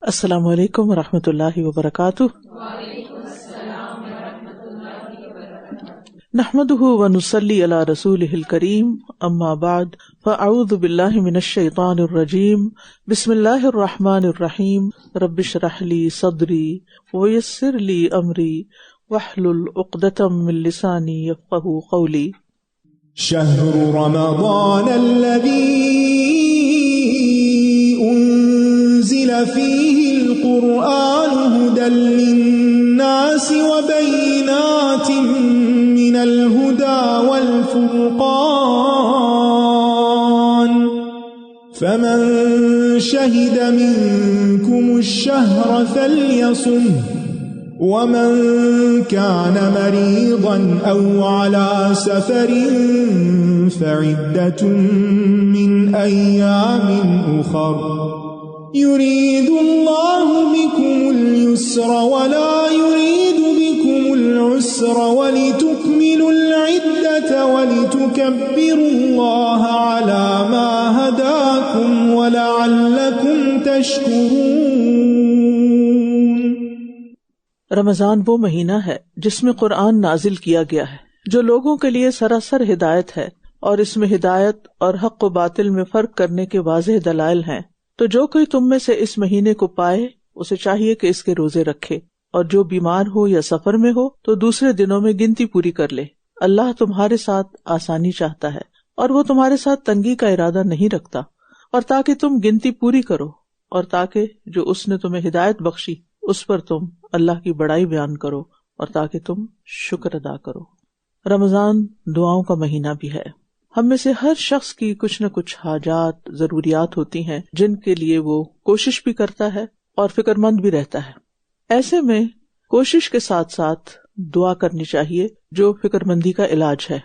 السلام علیکم ورحمۃ اللہ وبرکاتہ۔ نحمده ونصلی علی رسولہ الکریم، اما بعد فاعوذ باللہ من الشیطان الرجیم، بسم اللہ الرحمن الرحیم، رب اشرح لی صدری ویسر لی امری واحلل عقدۃ من لسانی یفقهوا قولی۔ شہر رمضان الذی انزل فیہ القرآن هدى للناس وبینات من الهدى والفرقان فمن شہد منکم الشہر فلیصمہ ومن كان مريضا أو على سفر فعدة من أيام أخر يريد الله بكم اليسر ولا يريد بكم العسر ولتكملوا العدة ولتكبروا الله على ما هداكم ولعلكم تشكرون۔ رمضان وہ مہینہ ہے جس میں قرآن نازل کیا گیا ہے، جو لوگوں کے لیے سراسر ہدایت ہے، اور اس میں ہدایت اور حق و باطل میں فرق کرنے کے واضح دلائل ہیں۔ تو جو کوئی تم میں سے اس مہینے کو پائے اسے چاہیے کہ اس کے روزے رکھے، اور جو بیمار ہو یا سفر میں ہو تو دوسرے دنوں میں گنتی پوری کر لے۔ اللہ تمہارے ساتھ آسانی چاہتا ہے اور وہ تمہارے ساتھ تنگی کا ارادہ نہیں رکھتا، اور تاکہ تم گنتی پوری کرو، اور تاکہ جو اس نے تمہیں ہدایت بخشی اس پر تم اللہ کی بڑائی بیان کرو، اور تاکہ تم شکر ادا کرو۔ رمضان دعاؤں کا مہینہ بھی ہے۔ ہم میں سے ہر شخص کی کچھ نہ کچھ حاجات، ضروریات ہوتی ہیں جن کے لیے وہ کوشش بھی کرتا ہے اور فکر مند بھی رہتا ہے۔ ایسے میں کوشش کے ساتھ ساتھ دعا کرنی چاہیے جو فکر مندی کا علاج ہے،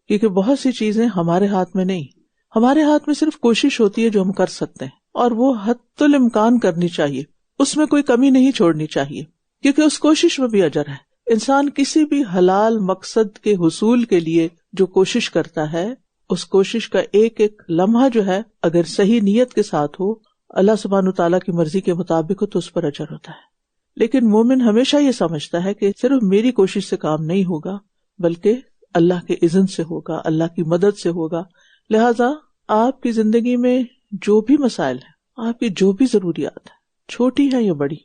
کیونکہ بہت سی چیزیں ہمارے ہاتھ میں نہیں، ہمارے ہاتھ میں صرف کوشش ہوتی ہے جو ہم کر سکتے ہیں، اور وہ حتی الامکان کرنی چاہیے، اس میں کوئی کمی نہیں چھوڑنی چاہیے، کیونکہ اس کوشش میں بھی اجر ہے۔ انسان کسی بھی حلال مقصد کے حصول کے لیے جو کوشش کرتا ہے، اس کوشش کا ایک ایک لمحہ جو ہے اگر صحیح نیت کے ساتھ ہو، اللہ سبحانہ تعالیٰ کی مرضی کے مطابق ہو، تو اس پر اجر ہوتا ہے۔ لیکن مومن ہمیشہ یہ سمجھتا ہے کہ صرف میری کوشش سے کام نہیں ہوگا، بلکہ اللہ کے اذن سے ہوگا، اللہ کی مدد سے ہوگا۔ لہٰذا آپ کی زندگی میں جو بھی مسائل ہیں، آپ کی جو بھی ضروریات ہیں، چھوٹی ہے یا بڑی،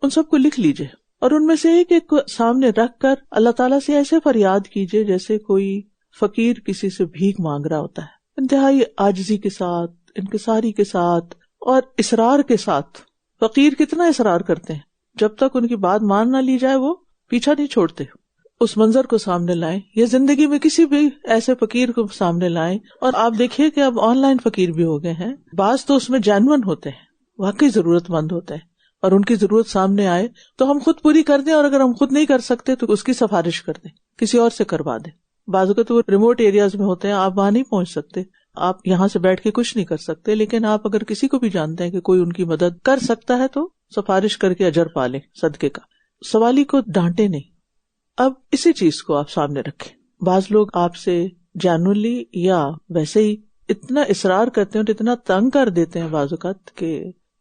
ان سب کو لکھ لیجئے، اور ان میں سے ایک ایک کو سامنے رکھ کر اللہ تعالیٰ سے ایسے فریاد کیجئے جیسے کوئی فقیر کسی سے بھیک مانگ رہا ہوتا ہے، انتہائی عاجزی کے ساتھ، انکساری کے ساتھ اور اصرار کے ساتھ۔ فقیر کتنا اصرار کرتے ہیں، جب تک ان کی بات مان نہ لی جائے وہ پیچھا نہیں چھوڑتے۔ اس منظر کو سامنے لائیں، یا زندگی میں کسی بھی ایسے فقیر کو سامنے لائیں، اور آپ دیکھیے کہ اب آن لائن فقیر بھی ہو گئے ہیں، بعض تو اس میں جینون ہوتے ہیں، واقعی ضرورت مند ہوتے ہیں، اور ان کی ضرورت سامنے آئے تو ہم خود پوری کر دیں، اور اگر ہم خود نہیں کر سکتے تو اس کی سفارش کر دیں، کسی اور سے کروا دیں۔ بعض اوقات وہ ریموٹ ایریاز میں ہوتے ہیں، آپ وہاں نہیں پہنچ سکتے، آپ یہاں سے بیٹھ کے کچھ نہیں کر سکتے، لیکن آپ اگر کسی کو بھی جانتے ہیں کہ کوئی ان کی مدد کر سکتا ہے تو سفارش کر کے اجر پا لیں صدقے کا۔ سوالی کو ڈانٹے نہیں۔ اب اسی چیز کو آپ سامنے رکھیں۔ بعض لوگ آپ سے جینولی یا ویسے ہی اتنا اصرار کرتے ہیں اور اتنا تنگ کر دیتے ہیں بعض اوقات کہ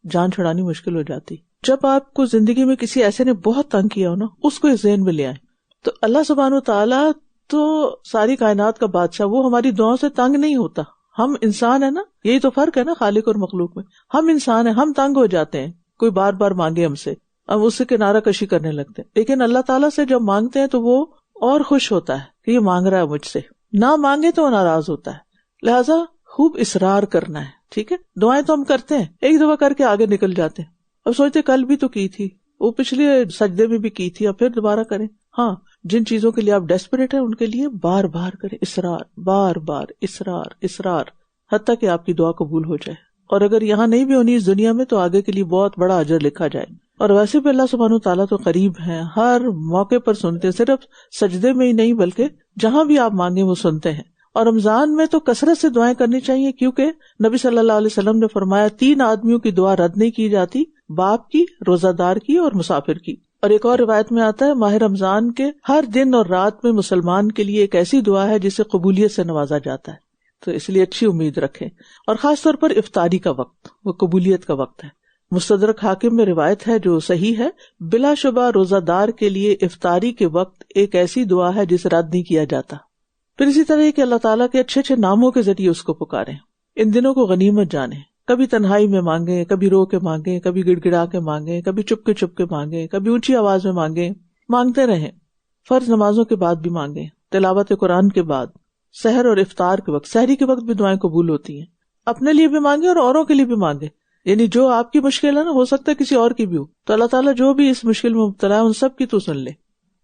جان چھڑانی مشکل ہو جاتی۔ جب آپ کو زندگی میں کسی ایسے نے بہت تنگ کیا ہو نا، اس کو اس ذہن میں لے آئیں۔ تو اللہ سبحانہ و تعالیٰ تو ساری کائنات کا بادشاہ، وہ ہماری دعاؤں سے تنگ نہیں ہوتا۔ ہم انسان ہیں نا، یہی تو فرق ہے نا خالق اور مخلوق میں۔ ہم انسان ہیں، ہم تنگ ہو جاتے ہیں، کوئی بار بار مانگے ہم سے، ہم اس سے کنارہ کشی کرنے لگتے ہیں۔ لیکن اللہ تعالیٰ سے جب مانگتے ہیں تو وہ اور خوش ہوتا ہے کہ یہ مانگ رہا ہے مجھ سے، نہ مانگے تو ناراض ہوتا ہے۔ لہٰذا خوب اصرار کرنا ہے، ٹھیک ہے؟ دعائیں تو ہم کرتے ہیں، ایک دفعہ کر کے آگے نکل جاتے ہیں، اب سوچتے کل بھی تو کی تھی، وہ پچھلے سجدے میں بھی کی تھی، اب پھر دوبارہ کریں۔ ہاں، جن چیزوں کے لیے آپ ڈیسپریٹ ہیں ان کے لیے بار بار کریں، اصرار، بار بار اصرار اصرار، حتیٰ کہ آپ کی دعا قبول ہو جائے۔ اور اگر یہاں نہیں بھی ہونی اس دنیا میں تو آگے کے لیے بہت بڑا اجر لکھا جائے۔ اور ویسے بھی اللہ سبحانہ تعالیٰ تو قریب ہیں، ہر موقع پر سنتے ہیں، صرف سجدے میں ہی نہیں بلکہ جہاں بھی آپ مانگیں وہ سنتے ہیں۔ اور رمضان میں تو کثرت سے دعائیں کرنی چاہیے، کیونکہ نبی صلی اللہ علیہ وسلم نے فرمایا 3 آدمیوں کی دعا رد نہیں کی جاتی، باپ کی، روزہ دار کی اور مسافر کی۔ اور ایک اور روایت میں آتا ہے ماہ رمضان کے ہر دن اور رات میں مسلمان کے لیے ایک ایسی دعا ہے جسے قبولیت سے نوازا جاتا ہے، تو اس لیے اچھی امید رکھیں۔ اور خاص طور پر افطاری کا وقت وہ قبولیت کا وقت ہے، مستدرک حاکم میں روایت ہے جو صحیح ہے، بلا شبہ روزہ دار کے لیے افطاری کے وقت ایک ایسی دعا ہے جسے رد نہیں کیا جاتا۔ پھر اسی طرح کہ اللہ تعالیٰ کے اچھے اچھے ناموں کے ذریعے اس کو پکاریں، ان دنوں کو غنیمت جانیں، کبھی تنہائی میں مانگیں، کبھی رو کے مانگیں، کبھی گڑ گڑا کے مانگیں، کبھی چپ کے مانگیں، کبھی اونچی آواز میں مانگیں، مانگتے رہیں۔ فرض نمازوں کے بعد بھی مانگیں، تلاوت قرآن کے بعد، سحر اور افطار کے وقت، سحری کے وقت بھی دعائیں قبول ہوتی ہیں۔ اپنے لیے بھی مانگیں اور اوروں کے لیے بھی مانگیں، یعنی جو آپ کی مشکل ہے نا، ہو سکتا ہے کسی اور کی بھی ہو، تو اللہ تعالیٰ جو بھی اس مشکل میں مبتلا ہے ان سب کی تو سن لے۔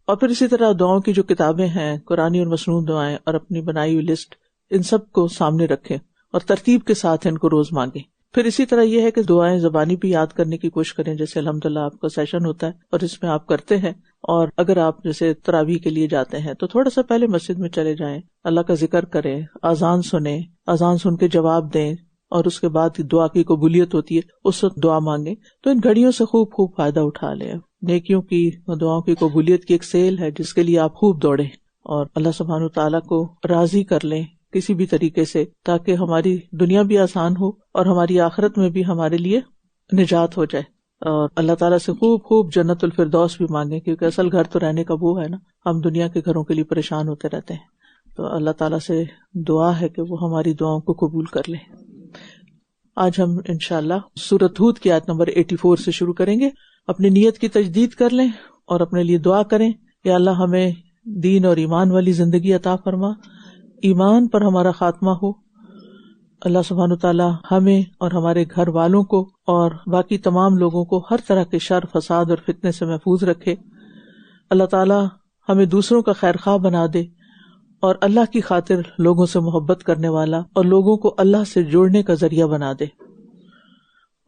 اور پھر اسی طرح دعاؤں کی جو کتابیں ہیں، قرآنی اور مسنون دعائیں اور اپنی بنائی ہوئی لسٹ، ان سب کو سامنے رکھیں اور ترتیب کے ساتھ ان کو روز مانگیں۔ پھر اسی طرح یہ ہے کہ دعائیں زبانی بھی یاد کرنے کی کوشش کریں، جیسے الحمدللہ آپ کا سیشن ہوتا ہے اور اس میں آپ کرتے ہیں، اور اگر آپ جیسے تراویح کے لیے جاتے ہیں تو تھوڑا سا پہلے مسجد میں چلے جائیں، اللہ کا ذکر کریں، اذان سنیں، اذان سن کے جواب دیں، اور اس کے بعد دعا کی قبولیت ہوتی ہے اس وقت دعا مانگیں۔ تو ان گھڑیوں سے خوب فائدہ اٹھا لیں۔ نیکیوں کی، دعاؤں کی قبولیت کی ایک سیل ہے جس کے لیے آپ خوب دوڑیں اور اللہ سبحانہ وتعالیٰ کو راضی کر لیں کسی بھی طریقے سے، تاکہ ہماری دنیا بھی آسان ہو اور ہماری آخرت میں بھی ہمارے لیے نجات ہو جائے۔ اور اللہ تعالیٰ سے خوب جنت الفردوس بھی مانگیں، کیونکہ اصل گھر تو رہنے کا وہ ہے نا، ہم دنیا کے گھروں کے لیے پریشان ہوتے رہتے ہیں۔ تو اللہ تعالیٰ سے دعا ہے کہ وہ ہماری دعاؤں کو قبول کر لے۔ آج ہم انشاءاللہ سورۃ ہود کی آیت نمبر 84 سے شروع کریں گے۔ اپنی نیت کی تجدید کر لیں اور اپنے لیے دعا کریں، یا اللہ ہمیں دین اور ایمان والی زندگی عطا فرما، ایمان پر ہمارا خاتمہ ہو۔ اللہ سبحانہ تعالیٰ ہمیں اور ہمارے گھر والوں کو اور باقی تمام لوگوں کو ہر طرح کے شر، فساد اور فتنے سے محفوظ رکھے۔ اللہ تعالیٰ ہمیں دوسروں کا خیر خواہ بنا دے اور اللہ کی خاطر لوگوں سے محبت کرنے والا اور لوگوں کو اللہ سے جوڑنے کا ذریعہ بنا دے۔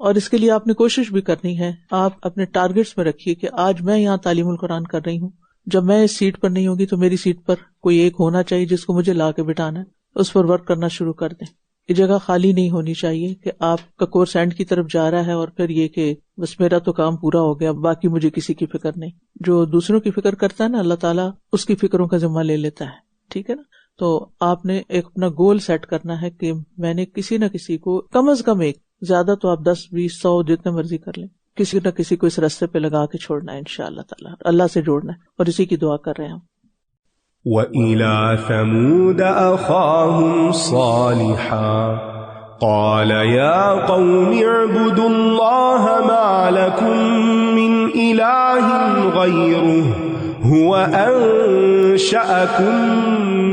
اور اس کے لیے آپ نے کوشش بھی کرنی ہے، آپ اپنے ٹارگٹس میں رکھیے کہ آج میں یہاں تعلیم القرآن کر رہی ہوں، جب میں اس سیٹ پر نہیں ہوگی تو میری سیٹ پر کوئی ایک ہونا چاہیے جس کو مجھے لا کے بٹھانا ہے، اس پر ورک کرنا شروع کر دیں۔ یہ جگہ خالی نہیں ہونی چاہیے کہ آپ کا کورس اینڈ کی طرف جا رہا ہے اور پھر یہ کہ بس میرا تو کام پورا ہو گیا، باقی مجھے کسی کی فکر نہیں۔ جو دوسروں کی فکر کرتا ہے نا، اللہ تعالیٰ اس کی فکروں کا ذمہ لے لیتا ہے، ٹھیک ہے نا۔ تو آپ نے ایک اپنا گول سیٹ کرنا ہے کہ میں نے کسی نہ کسی کو، کم از کم ایک، زیادہ تو آپ 10 20 100 جتنے مرضی کر لیں، کسی نہ کسی کو اس راستے پہ لگا کے چھوڑنا ہے انشاءاللہ تعالیٰ، اللہ سے جوڑنا ہے، اور اسی کی دعا کر رہے ہیں ہم۔ وَإِلَى ثَمُودَ أَخَاهُمْ صَالِحًا قَالَ يَا قَوْمِ اعْبُدُوا اللَّهَ مَا لَكُمْ مِنْ إِلَٰهٍ غَيْرُهُ هُوَ أَنشَأَكُم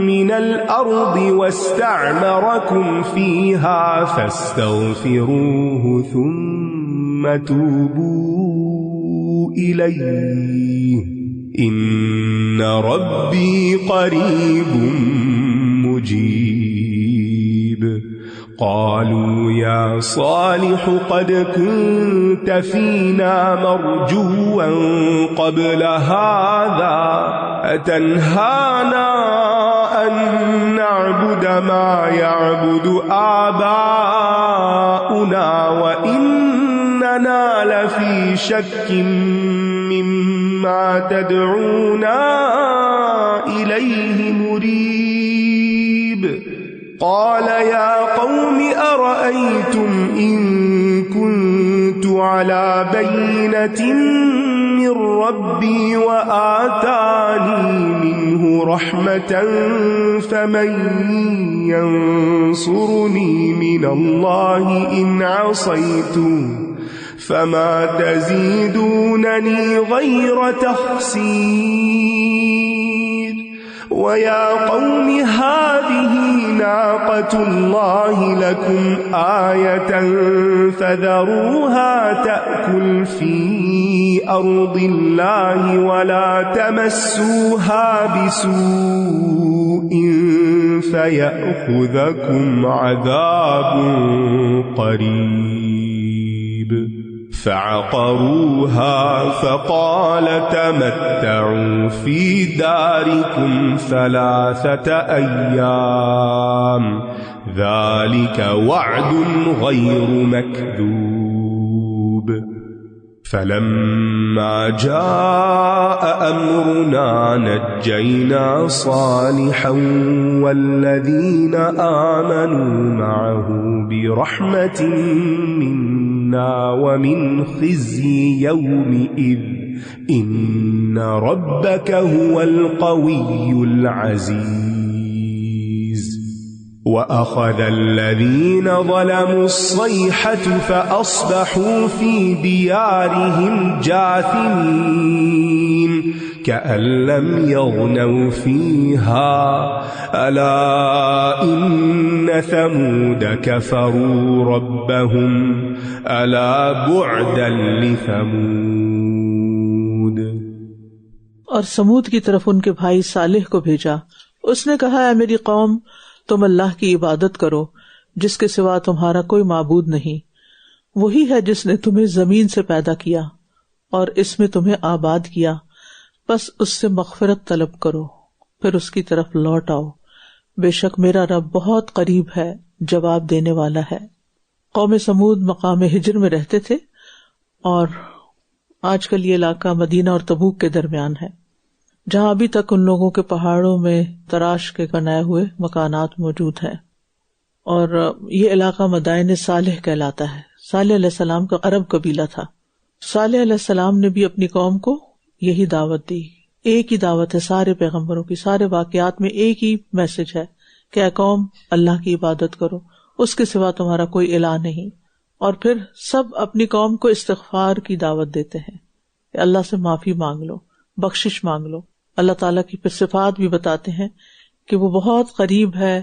مِّنَ الْأَرْضِ وَاسْتَعْمَرَكُمْ فِيهَا فَاسْتَغْفِرُوهُ ثُمَّ تُوبُوا إِلَيْهِ إِنَّ رَبِّي قَرِيبٌ مُجِيبٌ قالوا يا صالح قد كنت فينا مرجوا قبل هذا أتنهانا أن نعبد ما يعبد آباؤنا وإننا لفي شك مما تدعونا إليه مريب قال يا قوم أرأيتم إن كنت على بينة من ربي وآتاني منه رحمة فمن ينصرني من الله إن عصيته فما تزيدونني غير تخسير ويا قوم هذه ناقة الله لكم آية فذروها تأكل في أرض الله ولا تمسوها بسوء فيأخذكم عذاب قريب فعقروها فقال تمتعوا في داركم 3 أيام ذلك وعد غير مكذوب فلما جاء أمرنا نجينا صالحا والذين آمنوا معه برحمة منا عنا ومن خزي يومئذ إن ربك هو القوي العزيز وأخذ الذين ظلموا الصيحة فأصبحوا في ديارهم جاثمين كأن لم يغنوا فيها ألا إن ثمود كفروا ربهم ألا بعدا لثمود. اور سمود کی طرف ان کے بھائی صالح کو بھیجا. اس نے کہا اے میری قوم تم اللہ کی عبادت کرو جس کے سوا تمہارا کوئی معبود نہیں. وہی ہے جس نے تمہیں زمین سے پیدا کیا اور اس میں تمہیں آباد کیا. بس اس سے مغفرت طلب کرو پھر اس کی طرف لوٹ آؤ. بے شک میرا رب بہت قریب ہے جواب دینے والا ہے. قوم سمود مقام ہجر میں رہتے تھے اور آج کل یہ علاقہ مدینہ اور تبوک کے درمیان ہے جہاں ابھی تک ان لوگوں کے پہاڑوں میں تراش کے بنائے ہوئے مکانات موجود ہیں. اور یہ علاقہ مدائن صالح کہلاتا ہے. صالح علیہ السلام کا عرب قبیلہ تھا. صالح علیہ السلام نے بھی اپنی قوم کو یہی دعوت دی. ایک ہی دعوت ہے سارے پیغمبروں کی. سارے واقعات میں ایک ہی میسج ہے کہ اے قوم اللہ کی عبادت کرو اس کے سوا تمہارا کوئی الہ نہیں. اور پھر سب اپنی قوم کو استغفار کی دعوت دیتے ہیں کہ اللہ سے معافی مانگ لو بخشش مانگ لو. اللہ تعالیٰ کی پھر صفات بھی بتاتے ہیں کہ وہ بہت قریب ہے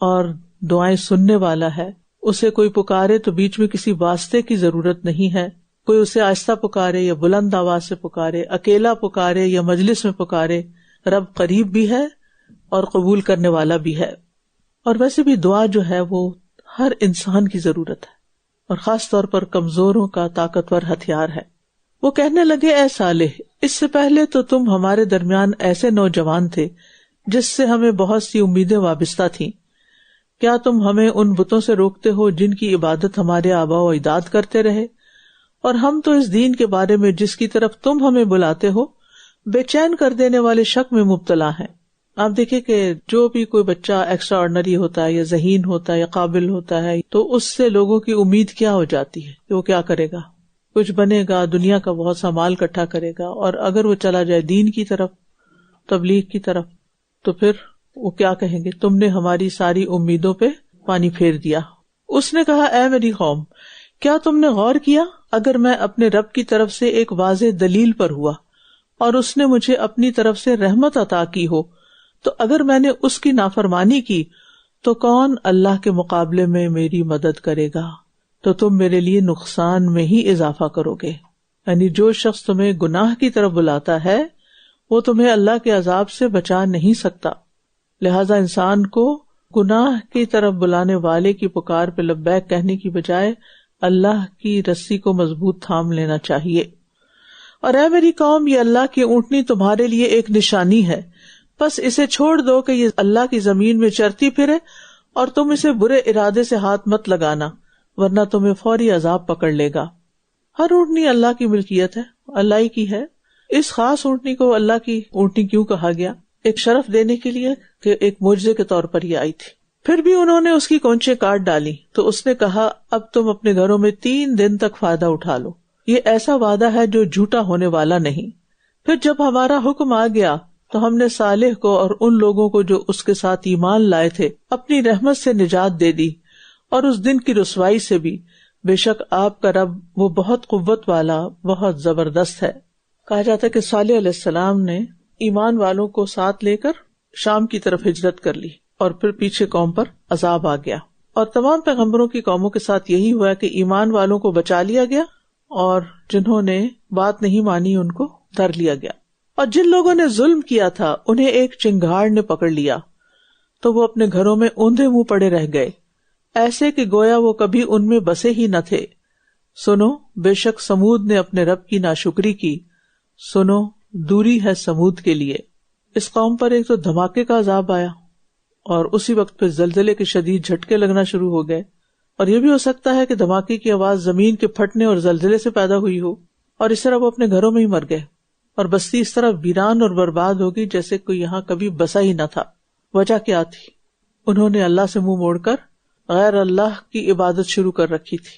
اور دعائیں سننے والا ہے. اسے کوئی پکارے تو بیچ میں کسی واسطے کی ضرورت نہیں ہے. کوئی اسے آہستہ پکارے یا بلند آواز سے پکارے, اکیلا پکارے یا مجلس میں پکارے, رب قریب بھی ہے اور قبول کرنے والا بھی ہے. اور ویسے بھی دعا جو ہے وہ ہر انسان کی ضرورت ہے اور خاص طور پر کمزوروں کا طاقتور ہتھیار ہے. وہ کہنے لگے اے صالح اس سے پہلے تو تم ہمارے درمیان ایسے نوجوان تھے جس سے ہمیں بہت سی امیدیں وابستہ تھیں. کیا تم ہمیں ان بتوں سے روکتے ہو جن کی عبادت ہمارے آباء و اجداد کرتے رہے؟ اور ہم تو اس دین کے بارے میں جس کی طرف تم ہمیں بلاتے ہو بے چین کر دینے والے شک میں مبتلا ہیں. آپ دیکھیں کہ جو بھی کوئی بچہ ایکسٹرا آرڈنری ہوتا ہے یا ذہین ہوتا ہے یا قابل ہوتا ہے تو اس سے لوگوں کی امید کیا ہو جاتی ہے کہ وہ کیا کرے گا, کچھ بنے گا, دنیا کا بہت سا مال اکٹھا کرے گا. اور اگر وہ چلا جائے دین کی طرف تبلیغ کی طرف تو پھر وہ کیا کہیں گے تم نے ہماری ساری امیدوں پہ پانی پھیر دیا. اس نے کہا اے میری قوم کیا تم نے غور کیا اگر میں اپنے رب کی طرف سے ایک واضح دلیل پر ہوا اور اس نے مجھے اپنی طرف سے رحمت عطا کی ہو تو اگر میں نے اس کی نافرمانی کی تو کون اللہ کے مقابلے میں میری مدد کرے گا؟ تو تم میرے لیے نقصان میں ہی اضافہ کرو گے. یعنی جو شخص تمہیں گناہ کی طرف بلاتا ہے وہ تمہیں اللہ کے عذاب سے بچا نہیں سکتا. لہذا انسان کو گناہ کی طرف بلانے والے کی پکار پہ لبیک کہنے کی بجائے اللہ کی رسی کو مضبوط تھام لینا چاہیے. اور اے میری قوم یہ اللہ کی اونٹنی تمہارے لیے ایک نشانی ہے, بس اسے چھوڑ دو کہ یہ اللہ کی زمین میں چرتی پھرے اور تم اسے برے ارادے سے ہاتھ مت لگانا ورنہ تمہیں فوری عذاب پکڑ لے گا. ہر اونٹنی اللہ کی ملکیت ہے, اللہ ہی کی ہے. اس خاص اونٹنی کو اللہ کی اونٹنی کیوں کہا گیا؟ ایک شرف دینے کے لیے کہ ایک معجزے کے طور پر یہ آئی تھی. پھر بھی انہوں نے اس کی کونچیں کاٹ ڈالی تو اس نے کہا اب تم اپنے گھروں میں 3 دن تک فائدہ اٹھا لو. یہ ایسا وعدہ ہے جو جھوٹا ہونے والا نہیں. پھر جب ہمارا حکم آ گیا تو ہم نے صالح کو اور ان لوگوں کو جو اس کے ساتھ ایمان لائے تھے اپنی رحمت سے نجات دے دی اور اس دن کی رسوائی سے بھی. بے شک آپ کا رب وہ بہت قوت والا بہت زبردست ہے. کہا جاتا ہے کہ صالح علیہ السلام نے ایمان والوں کو ساتھ لے کر شام کی طرف ہجرت کر لی اور پھر پیچھے قوم پر عذاب آ گیا. اور تمام پیغمبروں کی قوموں کے ساتھ یہی ہوا کہ ایمان والوں کو بچا لیا گیا اور جنہوں نے بات نہیں مانی ان کو دھر لیا گیا. اور جن لوگوں نے ظلم کیا تھا انہیں ایک چنگاڑ نے پکڑ لیا تو وہ اپنے گھروں میں اوندھے منہ پڑے رہ گئے ایسے کہ گویا وہ کبھی ان میں بسے ہی نہ تھے. سنو بے شک سمود نے اپنے رب کی ناشکری کی, سنو دوری ہے سمود کے لیے. اس قوم پر ایک تو دھماکے کا عذاب آیا اور اسی وقت پھر زلزلے کے شدید جھٹکے لگنا شروع ہو گئے. اور یہ بھی ہو سکتا ہے کہ دھماکے کی آواز زمین کے پھٹنے اور زلزلے سے پیدا ہوئی ہو اور اس طرح وہ اپنے گھروں میں ہی مر گئے اور بستی اس طرح ویران اور برباد ہوگی جیسے کوئی یہاں کبھی بسا ہی نہ تھا. وجہ کیا تھی؟ انہوں نے اللہ سے منہ موڑ کر غیر اللہ کی عبادت شروع کر رکھی تھی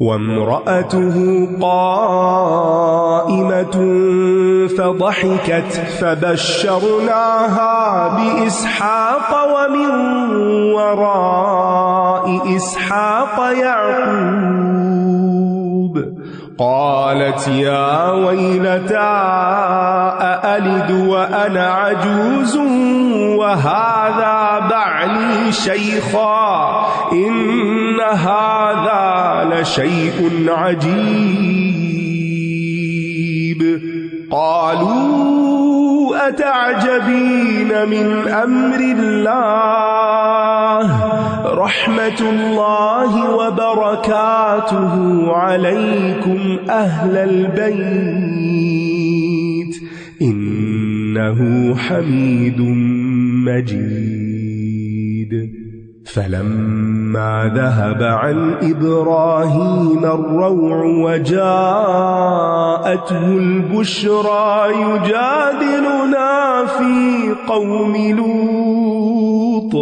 وامرأته قائمة فضحكت فبشرناها بإسحاق ومن وراء إسحاق يعقوب قالت يا ويلتى أألد وأنا عجوز وهذا بعلي شيخا إن هذا لشيء عجيب قالوا أتعجبين من أمر الله رحمة الله وبركاته عليكم أهل البيت إنه حميد مجيد فلما ذهب عن إبراهيم الروع وجاءته البشرى يجادلنا في قوم لوط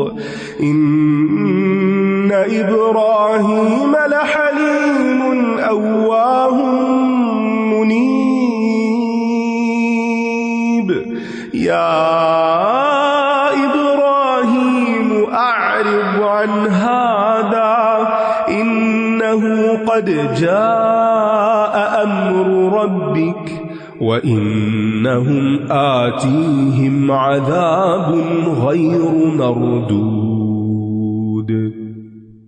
إن إبراهيم لحليم أواه منيب يا عن هذا إنه قد جاء أمر ربك وإنهم آتيهم عذاب غير مردود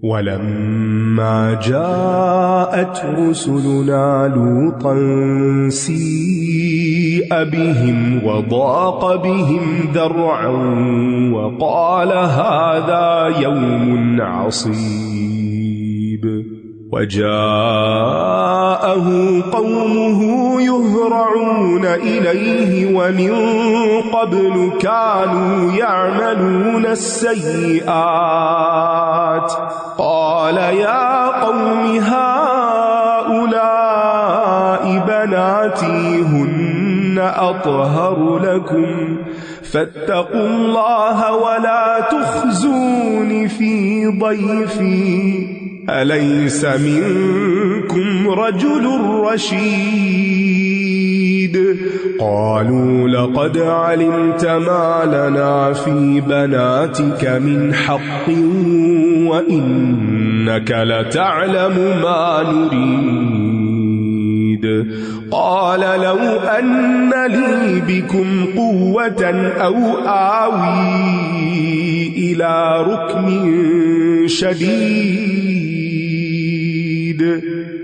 ولما جاءت رسلنا لوطا سيء بهم وضاق بهم ذرعا وقال هذا يوم عصيب وجاءه قومه يهرعون إليه ومن قبل كانوا يعملون السيئات قال يا قوم هؤلاء بناتي هن أطهر لكم فاتقوا الله ولا تخزون في ضيفي أليس منكم رجل رشيد قالوا لقد علمت ما لنا في بناتك من حق وإنك لتعلم ما نريد قال لو أن لي بكم قوة أو آوي إلى ركن شديد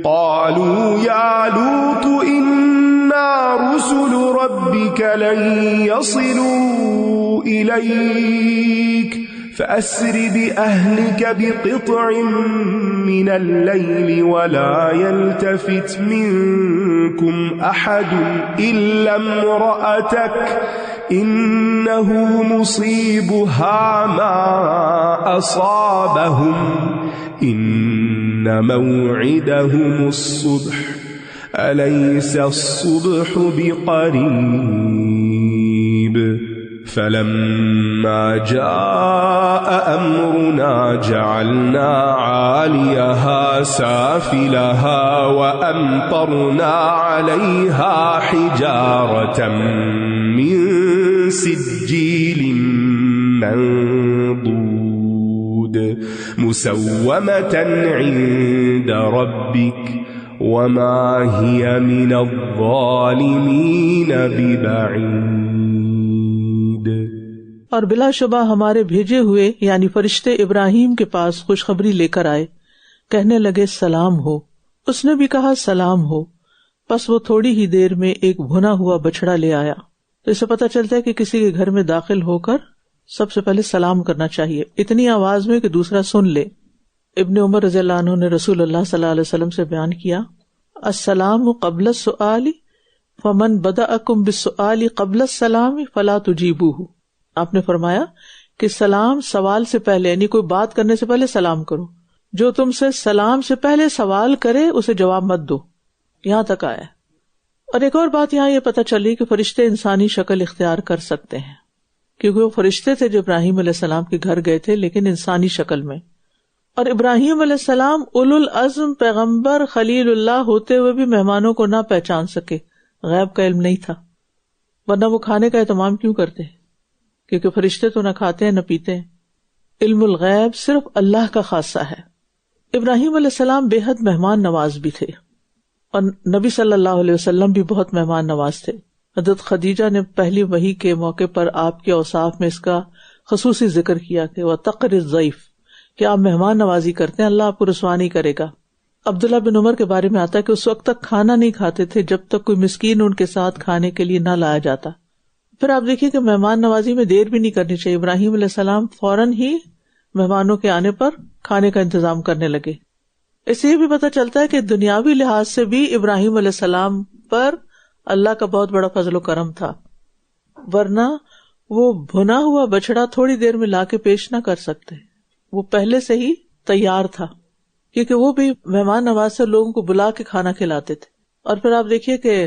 قالوا يا لوط إنا رسل ربك لن يصلوا إليك فأسر بأهلك بقطع من الليل ولا يلتفت منكم أحد إلا امرأتك إنه مصيبها ما أصابهم إن موعدهم الصبح أليس الصبح بقريب فلما جاء أمرنا جعلنا عاليها سافلها وأمطرنا عليها حجارة من سجيل منضود مسومة عند ربك وما هي من الظالمين ببعيد۔ اور بلا شبہ ہمارے بھیجے ہوئے یعنی فرشتے ابراہیم کے پاس خوشخبری لے کر آئے، کہنے لگے سلام ہو۔ اس نے بھی کہا سلام ہو، پس وہ تھوڑی ہی دیر میں ایک بھنا ہوا بچڑا لے آیا۔ تو اسے پتہ چلتا ہے کہ کسی کے گھر میں داخل ہو کر سب سے پہلے سلام کرنا چاہیے، اتنی آواز میں کہ دوسرا سن لے۔ ابن عمر رضی اللہ عنہ نے رسول اللہ صلی اللہ علیہ وسلم سے بیان کیا، السلام قبل السؤال فمن بدأکم بالسؤال قبل السلام فلا تجیبوہ۔ آپ نے فرمایا کہ سلام سوال سے پہلے یعنی کوئی بات کرنے سے پہلے سلام کرو، جو تم سے سلام سے پہلے سوال کرے اسے جواب مت دو۔ یہاں تک آیا۔ اور ایک اور بات یہاں یہ پتہ چلی کہ فرشتے انسانی شکل اختیار کر سکتے ہیں، کیونکہ وہ فرشتے تھے جو ابراہیم علیہ السلام کے گھر گئے تھے لیکن انسانی شکل میں۔ اور ابراہیم علیہ السلام اولو العزم پیغمبر خلیل اللہ ہوتے ہوئے بھی مہمانوں کو نہ پہچان سکے، غیب کا علم نہیں تھا، ورنہ وہ کھانے کا اہتمام کیوں کرتے؟ کیونکہ فرشتے تو نہ کھاتے ہیں نہ پیتے ہیں۔ علم الغیب صرف اللہ کا خاصہ ہے۔ ابراہیم علیہ السلام بے حد مہمان نواز بھی تھے، اور نبی صلی اللہ علیہ وسلم بھی بہت مہمان نواز تھے۔ حضرت خدیجہ نے پہلی وحی کے موقع پر آپ کے اوصاف میں اس کا خصوصی ذکر کیا کہ وَتَقْرِ الضَّيْفَ، کہ آپ مہمان نوازی کرتے ہیں، اللہ آپ کو رسوا نہیں کرے گا۔ عبداللہ بن عمر کے بارے میں آتا ہے کہ اس وقت تک کھانا نہیں کھاتے تھے جب تک کوئی مسکین ان کے ساتھ کھانے کے لیے نہ لایا جاتا۔ پھر آپ دیکھیے کہ مہمان نوازی میں دیر بھی نہیں کرنی چاہیے، ابراہیم علیہ السلام فوراً ہی مہمانوں کے آنے پر کھانے کا انتظام کرنے لگے۔ اس سے یہ بھی پتہ چلتا ہے کہ دنیاوی لحاظ سے بھی ابراہیم علیہ السلام پر اللہ کا بہت بڑا فضل و کرم تھا، ورنہ وہ بھنا ہوا بچڑا تھوڑی دیر میں لا کے پیش نہ کر سکتے، وہ پہلے سے ہی تیار تھا، کیونکہ وہ بھی مہمان نواز سے لوگوں کو بلا کے کھانا کھلاتے تھے۔ اور پھر آپ دیکھیے کہ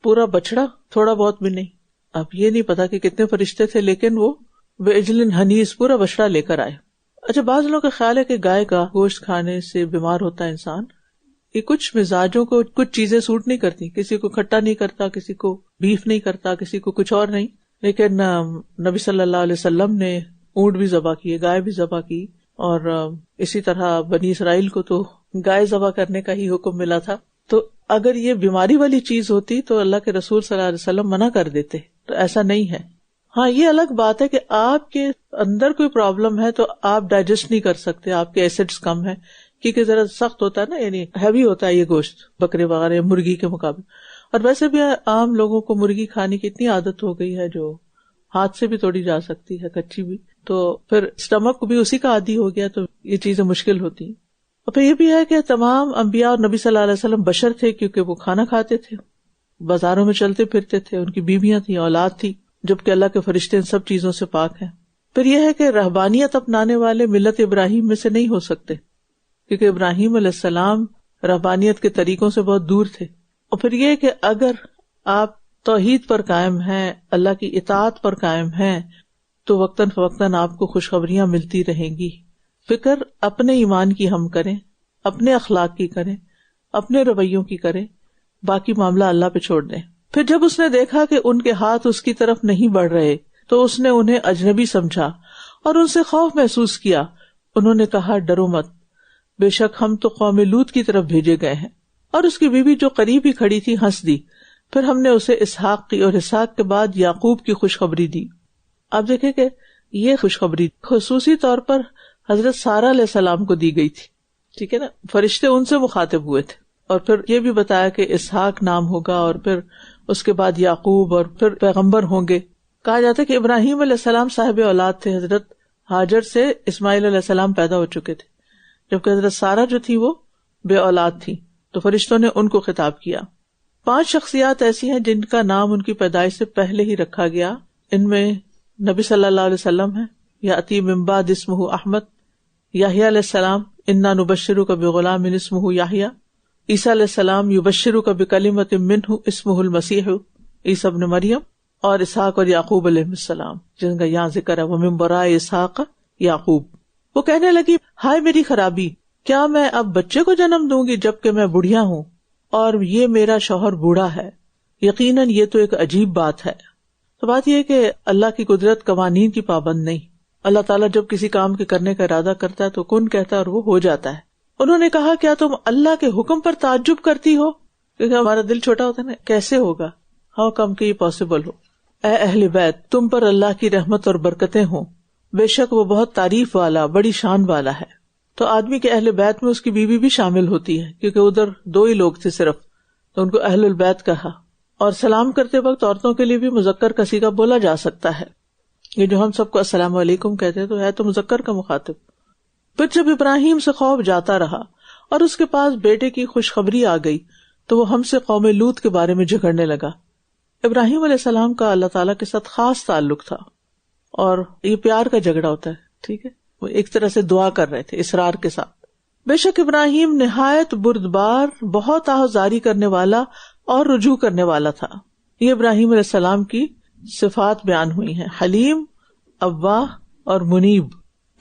پورا بچڑا، تھوڑا بہت بھی نہیں، اب یہ نہیں پتا کہ کتنے فرشتے تھے، لیکن وہ بعجل حنیذ پورا بچڑا لے کر آئے۔ اچھا، بعض لوگوں کا خیال ہے کہ گائے کا گوشت کھانے سے بیمار ہوتا ہے انسان۔ یہ کچھ مزاجوں کو کچھ چیزیں سوٹ نہیں کرتی، کسی کو کھٹا نہیں کرتا، کسی کو بیف نہیں کرتا، کسی کو کچھ اور نہیں، لیکن نبی صلی اللہ علیہ وسلم نے اونٹ بھی ذبح کیے، گائے بھی ذبح کی، اور اسی طرح بنی اسرائیل کو تو گائے ذبح کرنے کا ہی حکم ملا تھا۔ تو اگر یہ بیماری والی چیز ہوتی تو اللہ کے رسول صلی اللہ علیہ وسلم منع کر دیتے، تو ایسا نہیں ہے۔ ہاں، یہ الگ بات ہے کہ آپ کے اندر کوئی پرابلم ہے تو آپ ڈائجسٹ نہیں کر سکتے، آپ کے ایسڈز کم ہیں، کیونکہ ذرا سخت ہوتا ہے نا، یعنی ہیوی ہوتا ہے یہ گوشت بکرے وغیرہ مرغی کے مقابلے۔ اور ویسے بھی عام لوگوں کو مرغی کھانے کی اتنی عادت ہو گئی ہے جو ہاتھ سے بھی توڑی جا سکتی ہے، کچی بھی، تو پھر اسٹمک بھی اسی کا عادی ہو گیا، تو یہ چیزیں مشکل ہوتی ہیں۔ اور پھر یہ بھی ہے کہ تمام انبیاء اور نبی صلی اللہ علیہ وسلم بشر تھے، کیونکہ وہ کھانا کھاتے تھے، بازاروں میں چلتے پھرتے تھے، ان کی بیویاں تھیں، اولاد تھی، جبکہ اللہ کے فرشتے ان سب چیزوں سے پاک ہیں۔ پھر یہ ہے کہ رہبانیت اپنانے والے ملت ابراہیم میں سے نہیں ہو سکتے، کیونکہ ابراہیم علیہ السلام رہبانیت کے طریقوں سے بہت دور تھے۔ اور پھر یہ کہ اگر آپ توحید پر قائم ہیں، اللہ کی اطاعت پر قائم ہیں، تو وقتاً فوقتاً آپ کو خوشخبریاں ملتی رہیں گی۔ فکر اپنے ایمان کی ہم کریں، اپنے اخلاق کی کریں، اپنے رویوں کی کریں، باقی معاملہ اللہ پہ چھوڑ دیں۔ پھر جب اس نے دیکھا کہ ان کے ہاتھ اس کی طرف نہیں بڑھ رہے تو اس نے انہیں اجنبی سمجھا اور ان سے خوف محسوس کیا۔ انہوں نے کہا، ڈرو مت، بے شک ہم تو قوم لوط کی طرف بھیجے گئے ہیں۔ اور اس کی بیوی جو قریب ہی کھڑی تھی ہنس دی۔ پھر ہم نے اسے اسحاق کی اور اسحاق کے بعد یعقوب کی خوشخبری دی۔ آپ دیکھیں کہ یہ خوشخبری خصوصی طور پر حضرت سارہ علیہ السلام کو دی گئی تھی، ٹھیک ہے نا، فرشتے ان سے مخاطب ہوئے تھے۔ اور پھر یہ بھی بتایا کہ اسحاق نام ہوگا، اور پھر اس کے بعد یعقوب، اور پھر پیغمبر ہوں گے۔ کہا جاتا ہے کہ ابراہیم علیہ السلام صاحب اولاد تھے، حضرت ہاجر سے اسماعیل علیہ السلام پیدا ہو چکے تھے، جبکہ حضرت سارہ جو تھی وہ بے اولاد تھی، تو فرشتوں نے ان کو خطاب کیا۔ 5 شخصیات ایسی ہیں جن کا نام ان کی پیدائش سے پہلے ہی رکھا گیا۔ ان میں نبی صلی اللہ علیہ وسلم ہے، یاتی من بعد اسمہ احمد، یحییٰ علیہ السلام، انا نبشرک بغلام اسمہ یحییٰ، عیسیٰ علیہ السلام یبشرک بکلمۃ منہ اسمہ المسیح عیسیٰ ابن مریم، اور اسحاق اور یعقوب علیہ السلام جن کا یہاں ذکر ہے، ومن وراء اسحاق یعقوب۔ وہ کہنے لگی، ہائے میری خرابی، کیا میں اب بچے کو جنم دوں گی جبکہ میں بڑھیا ہوں اور یہ میرا شوہر بوڑھا ہے؟ یقیناً یہ تو ایک عجیب بات ہے۔ تو بات یہ ہے کہ اللہ کی قدرت قوانین کی پابند نہیں، اللہ تعالیٰ جب کسی کام کے کرنے کا ارادہ کرتا ہے تو کن کہتا ہے اور وہ ہو جاتا ہے. انہوں نے کہا کیا تم اللہ کے حکم پر تعجب کرتی ہو؟ کیونکہ ہمارا دل چھوٹا ہوتا ہے نا, کیسے ہوگا, ہاؤ کم کہ یہ پاسبل ہو. اے اہل بیت, تم پر اللہ کی رحمت اور برکتیں ہوں, بے شک وہ بہت تعریف والا بڑی شان والا ہے. تو آدمی کے اہل بیت میں اس کی بیوی بھی شامل ہوتی ہے, کیونکہ ادھر 2 ہی لوگ تھے صرف, تو ان کو اہل البیت کہا. اور سلام کرتے وقت عورتوں کے لیے بھی مذکر کا صیغہ بولا جا سکتا ہے. یہ جو ہم سب کو السلام علیکم کہتے ہیں تو ہے تو مذکر کا مخاطب. پھر جب ابراہیم سے خوف جاتا رہا اور اس کے پاس بیٹے کی خوشخبری آ گئی تو وہ ہم سے قوم لوط کے بارے میں جھگڑنے لگا. ابراہیم علیہ السلام کا اللہ تعالیٰ کے ساتھ خاص تعلق تھا, اور یہ پیار کا جھگڑا ہوتا ہے, ٹھیک ہے, وہ ایک طرح سے دعا کر رہے تھے اصرار کے ساتھ. بے شک ابراہیم نہایت بردبار, بہت آہذاری کرنے والا اور رجوع کرنے والا تھا. یہ ابراہیم علیہ السلام کی صفات بیان ہوئی ہیں, حلیم, اواہ اور منیب.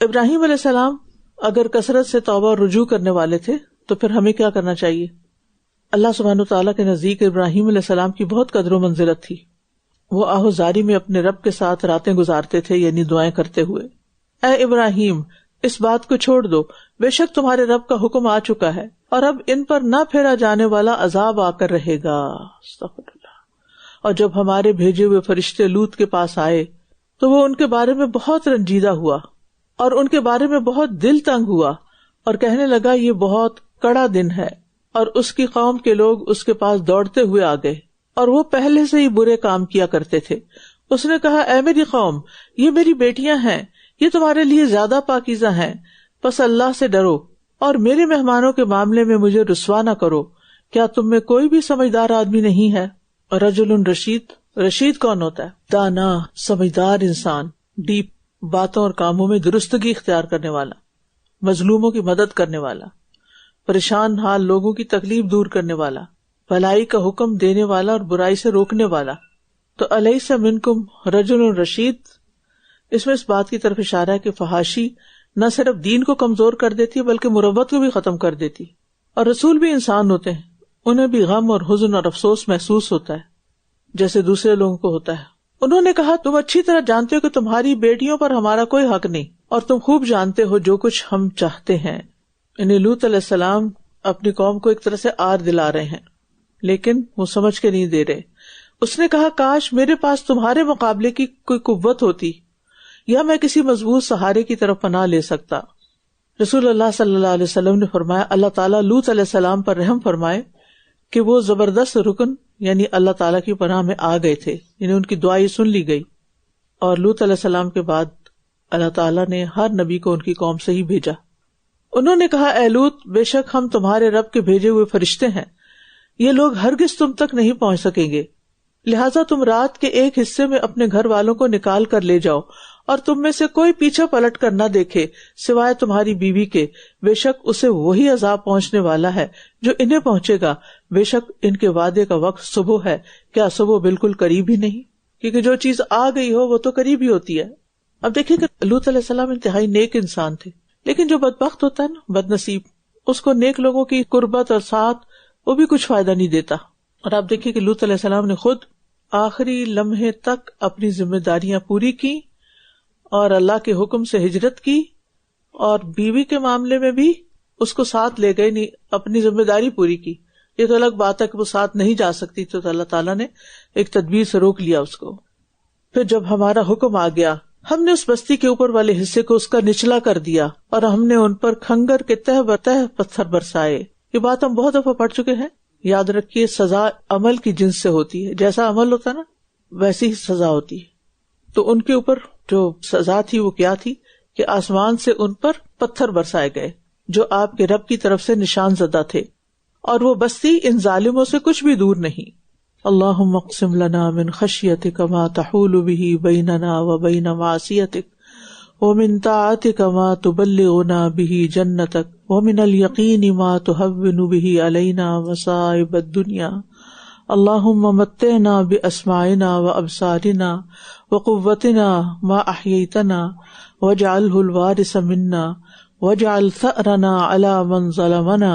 ابراہیم علیہ السلام اگر کثرت سے توبہ اور رجوع کرنے والے تھے تو پھر ہمیں کیا کرنا چاہیے؟ اللہ سبحانہ وتعالیٰ کے نزدیک ابراہیم علیہ السلام کی بہت قدر و منزلت تھی. وہ آہوزاری میں اپنے رب کے ساتھ راتیں گزارتے تھے, یعنی دعائیں کرتے ہوئے. اے ابراہیم, اس بات کو چھوڑ دو, بے شک تمہارے رب کا حکم آ چکا ہے اور اب ان پر نہ پھیرا جانے والا عذاب آ کر رہے گا. استغفر اللہ. اور جب ہمارے بھیجے ہوئے فرشتے لوط کے پاس آئے تو وہ ان کے بارے میں بہت رنجیدہ ہوا اور ان کے بارے میں بہت دل تنگ ہوا اور کہنے لگا یہ بہت کڑا دن ہے. اور اس کی قوم کے لوگ اس کے پاس دوڑتے ہوئے آ گئے اور وہ پہلے سے ہی برے کام کیا کرتے تھے. اس نے کہا اے میری قوم, یہ میری بیٹیاں ہیں, یہ تمہارے لیے زیادہ پاکیزہ ہیں, پس اللہ سے ڈرو اور میرے مہمانوں کے معاملے میں مجھے رسوا نہ کرو. کیا تم میں کوئی بھی سمجھدار آدمی نہیں ہے؟ رجل رشید, رشید کون ہوتا ہے؟ دانا, سمجھدار انسان, ڈیپ باتوں اور کاموں میں درستگی اختیار کرنے والا, مظلوموں کی مدد کرنے والا, پریشان حال لوگوں کی تکلیف دور کرنے والا, بھلائی کا حکم دینے والا اور برائی سے روکنے والا. تو الیس منکم رجل رشید, اس میں اس بات کی طرف اشارہ ہے کہ فحاشی نہ صرف دین کو کمزور کر دیتی ہے بلکہ مروت کو بھی ختم کر دیتی. اور رسول بھی انسان ہوتے ہیں, انہیں بھی غم اور حزن اور افسوس محسوس ہوتا ہے جیسے دوسرے لوگوں کو ہوتا ہے. انہوں نے کہا تم اچھی طرح جانتے ہو کہ تمہاری بیٹیوں پر ہمارا کوئی حق نہیں, اور تم خوب جانتے ہو جو کچھ ہم چاہتے ہیں. یعنی لوط علیہ السلام اپنی قوم کو ایک طرح سے آر دلا رہے ہیں لیکن وہ سمجھ کے نہیں دے رہے. اس نے کہا کاش میرے پاس تمہارے مقابلے کی کوئی قوت ہوتی یا میں کسی مضبوط سہارے کی طرف پناہ لے سکتا. رسول اللہ صلی اللہ علیہ وسلم نے فرمایا اللہ تعالیٰ لوط علیہ السلام پر رحم فرمائے کہ وہ زبردست رکن یعنی اللہ تعالیٰ کی پناہ میں آ گئے تھے, یعنی ان کی دعائیں سن لی گئی. اور لوط علیہ السلام کے بعد اللہ تعالیٰ نے ہر نبی کو ان کی قوم سے ہی بھیجا. انہوں نے کہا اے لوط, بے شک ہم تمہارے رب کے بھیجے ہوئے فرشتے ہیں, یہ لوگ ہرگز تم تک نہیں پہنچ سکیں گے, لہٰذا تم رات کے ایک حصے میں اپنے گھر والوں کو نکال کر لے جاؤ اور تم میں سے کوئی پیچھے پلٹ کر نہ دیکھے سوائے تمہاری بیوی کے, بے شک اسے وہی عذاب پہنچنے والا ہے جو انہیں پہنچے گا, بے شک ان کے وعدے کا وقت صبح ہے, کیا صبح بالکل قریب ہی نہیں؟ کیونکہ جو چیز آ گئی ہو وہ تو قریب ہی ہوتی ہے. اب دیکھیں کہ لوط علیہ السلام انتہائی نیک انسان تھے, لیکن جو بدبخت ہوتا ہے نا, بد نصیب, اس کو نیک لوگوں کی قربت اور ساتھ وہ بھی کچھ فائدہ نہیں دیتا. اور آپ دیکھیں کہ لوط علیہ السلام نے خود آخری لمحے تک اپنی ذمہ داریاں پوری کی اور اللہ کے حکم سے ہجرت کی, اور بیوی کے معاملے میں بھی اس کو ساتھ لے گئے, نہیں اپنی ذمہ داری پوری کی. یہ تو الگ بات ہے کہ وہ ساتھ نہیں جا سکتی, تو اللہ تعالیٰ نے ایک تدبیر سے روک لیا اس کو. پھر جب ہمارا حکم آ گیا ہم نے اس بستی کے اوپر والے حصے کو اس کا نچلا کر دیا اور ہم نے ان پر کھنگر کے تہ بتہ پتھر برسائے. یہ بات ہم بہت دفعہ پڑھ چکے ہیں. یاد رکھیے سزا عمل کی جنس سے ہوتی ہے, جیسا عمل ہوتا ہے نا ویسی ہی سزا ہوتی ہے. تو ان کے اوپر جو سزا تھی وہ کیا تھی کہ آسمان سے ان پر پتھر برسائے گئے جو آپ کے رب کی طرف سے نشان زدہ تھے, اور وہ بستی ان ظالموں سے کچھ بھی دور نہیں. اللہم اقسم لنا من خشیتک ما تحول به بیننا وبین معصیتک ومن طاعتک ما تبلغنا به جنتک ومن الیقین ما تهون به علینا مصائب الدنیا. اللہم متعنا باسماعنا وابصارنا وقوتنا ما احییتنا واجعلہ الوارث منا واجعل ثأرنا علی من ظلمنا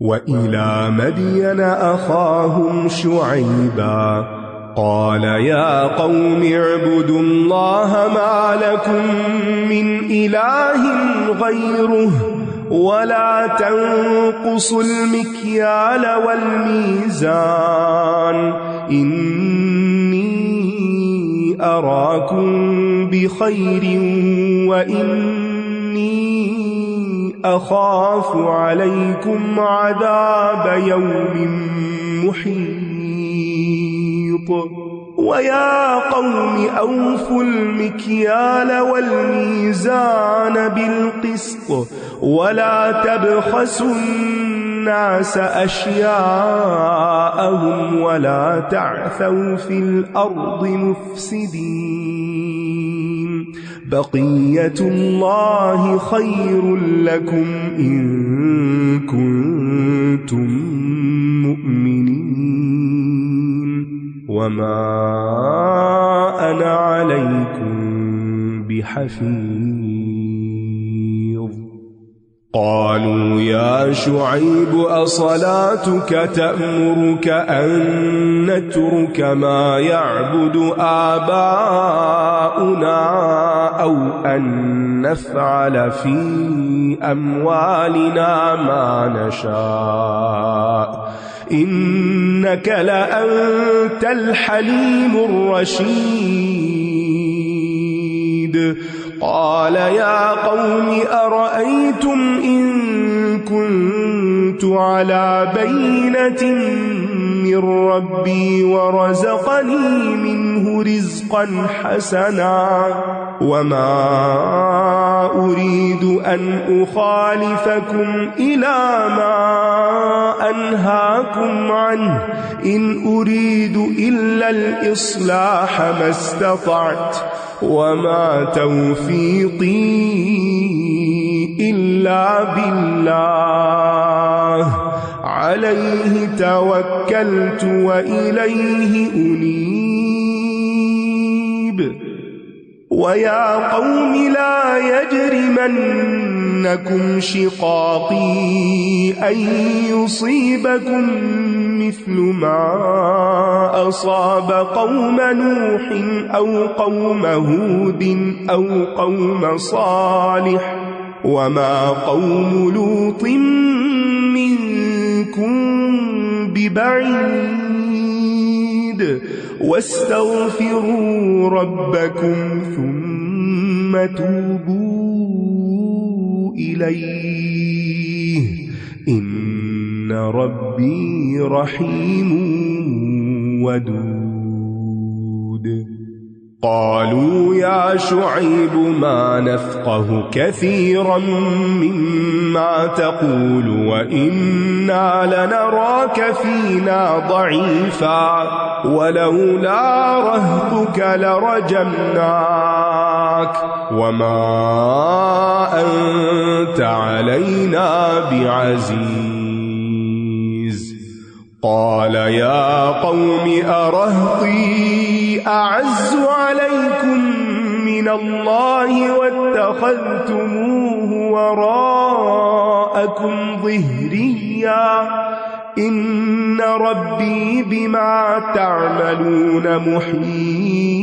وإلى مدين أخاهم شعيبا قال يا قوم اعبدوا الله ما لكم من إله غيره ولا تنقصوا المكيال والميزان إني أراكم بخير وإني أخاف عليكم عذاب يوم محيط ويا قوم أوفوا المكيال والميزان بالقسط ولا تبخسوا الناس أشياءهم ولا تعثوا في الأرض مفسدين بقية الله خير لكم إن كنتم مؤمنين وما أنا عليكم بحفيظ قالوا يا شعيب أصلاتك تأمرك أن نترك ما يعبد آباؤنا أو أن نفعل في أموالنا ما نشاء إنك لأنت الحليم الرشيد قال يا قوم أرأيتم إن كنت على بينة من ربي ورزقني منه رزقا حسنا وما أريد أن أخالفكم إلى ما أنهاكم عنه إن أريد إلا الإصلاح ما استطعت وما توفيقي إلا بالله عليه توكلت وإليه أنيب ويا قوم لا يجرمنكم شقاقي أن يصيبكم مثل ما أصاب قوم نوح أو قوم هود أو قوم صالح وما قوم لوط منكم ببعيد واستغفروا ربكم ثم توبوا إليه إن ربي رحيم ودود قالوا يا شعيب ما نفقه كثيرا مما تقول وإنا لنراك فينا ضعيفا ولولا رهطك لرجمناك وما أنت علينا بعزيز قال يا قوم أرهطي أعز عليكم من الله واتخذتموه وراءكم ظهريا إن ربي بما تعملون محيط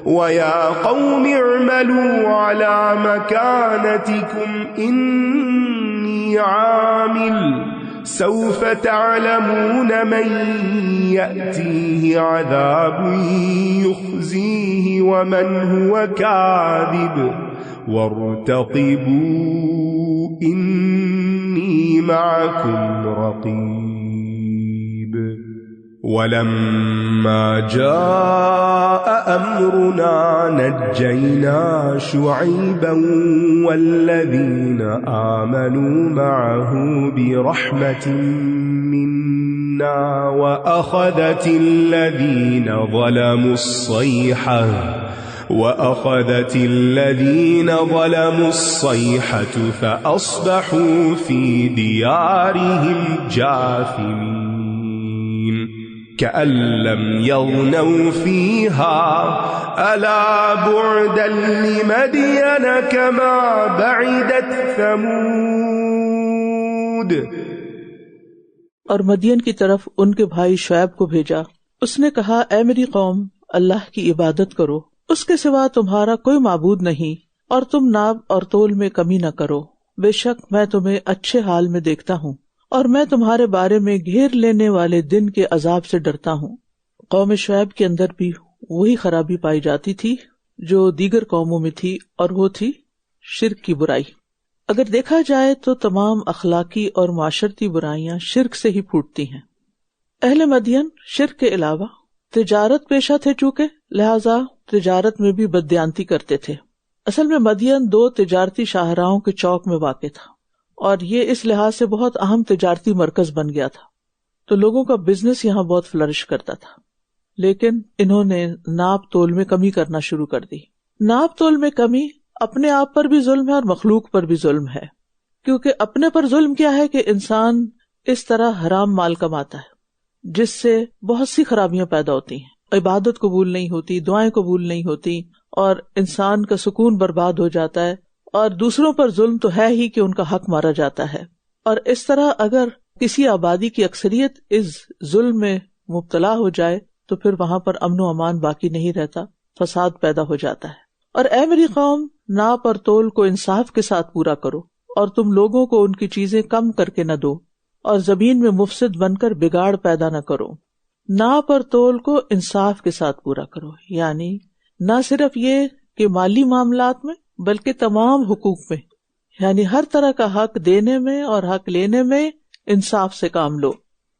ويا قوم اعملوا على مكانتكم إني عامل سوف تعلمون من يأتيه عذاب يخزيه ومن هو كاذب وارتقبوا إني معكم رقيب ولما جاء أمرنا نجينا شعيبا والذين آمنوا معه برحمة منا وأخذت الذين ظلموا الصيحة فأصبحوا في ديارهم جاثمين كأن لم يغنوا فيها ألا بعدا لمدين كما بعدت ثمود. اور مدین کی طرف ان کے بھائی شعیب کو بھیجا. اس نے کہا اے میری قوم اللہ کی عبادت کرو، اس کے سوا تمہارا کوئی معبود نہیں، اور تم ناب اور تول میں کمی نہ کرو، بے شک میں تمہیں اچھے حال میں دیکھتا ہوں اور میں تمہارے بارے میں گھیر لینے والے دن کے عذاب سے ڈرتا ہوں. قوم شعیب کے اندر بھی وہی خرابی پائی جاتی تھی جو دیگر قوموں میں تھی، اور وہ تھی شرک کی برائی. اگر دیکھا جائے تو تمام اخلاقی اور معاشرتی برائیاں شرک سے ہی پھوٹتی ہیں. اہل مدین شرک کے علاوہ تجارت پیشہ تھے، چونکہ لہذا تجارت میں بھی بددیانتی کرتے تھے. اصل میں مدین 2 تجارتی شاہراہوں کے چوک میں واقع تھا، اور یہ اس لحاظ سے بہت اہم تجارتی مرکز بن گیا تھا، تو لوگوں کا بزنس یہاں بہت فلرش کرتا تھا. لیکن انہوں نے ناپ تول میں کمی کرنا شروع کر دی. ناپ تول میں کمی اپنے آپ پر بھی ظلم ہے اور مخلوق پر بھی ظلم ہے، کیونکہ اپنے پر ظلم کیا ہے کہ انسان اس طرح حرام مال کماتا ہے جس سے بہت سی خرابیاں پیدا ہوتی ہیں، عبادت قبول نہیں ہوتی، دعائیں قبول نہیں ہوتی، اور انسان کا سکون برباد ہو جاتا ہے. اور دوسروں پر ظلم تو ہے ہی کہ ان کا حق مارا جاتا ہے. اور اس طرح اگر کسی آبادی کی اکثریت اس ظلم میں مبتلا ہو جائے تو پھر وہاں پر امن و امان باقی نہیں رہتا، فساد پیدا ہو جاتا ہے. اور اے میری قوم ناپ اور تول کو انصاف کے ساتھ پورا کرو، اور تم لوگوں کو ان کی چیزیں کم کر کے نہ دو، اور زمین میں مفسد بن کر بگاڑ پیدا نہ کرو. ناپ اور تول کو انصاف کے ساتھ پورا کرو، یعنی نہ صرف یہ کہ مالی معاملات میں بلکہ تمام حقوق میں، یعنی ہر طرح کا حق دینے میں اور حق لینے میں انصاف سے کام لو.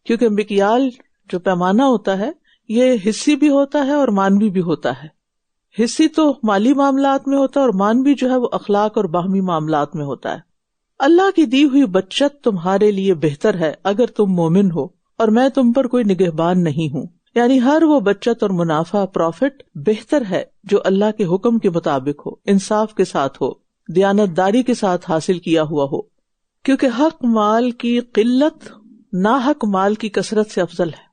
کیونکہ مکیال جو پیمانہ ہوتا ہے یہ حصی بھی ہوتا ہے اور مانوی بھی ہوتا ہے. حصی تو مالی معاملات میں ہوتا ہے اور مانوی جو ہے وہ اخلاق اور باہمی معاملات میں ہوتا ہے. اللہ کی دی ہوئی بچت تمہارے لیے بہتر ہے اگر تم مومن ہو، اور میں تم پر کوئی نگہبان نہیں ہوں. یعنی ہر وہ بچت اور منافع پروفٹ بہتر ہے جو اللہ کے حکم کے مطابق ہو، انصاف کے ساتھ ہو، دیانت داری کے ساتھ حاصل کیا ہوا ہو. کیونکہ حق مال کی قلت ناحق مال کی کثرت سے افضل ہے.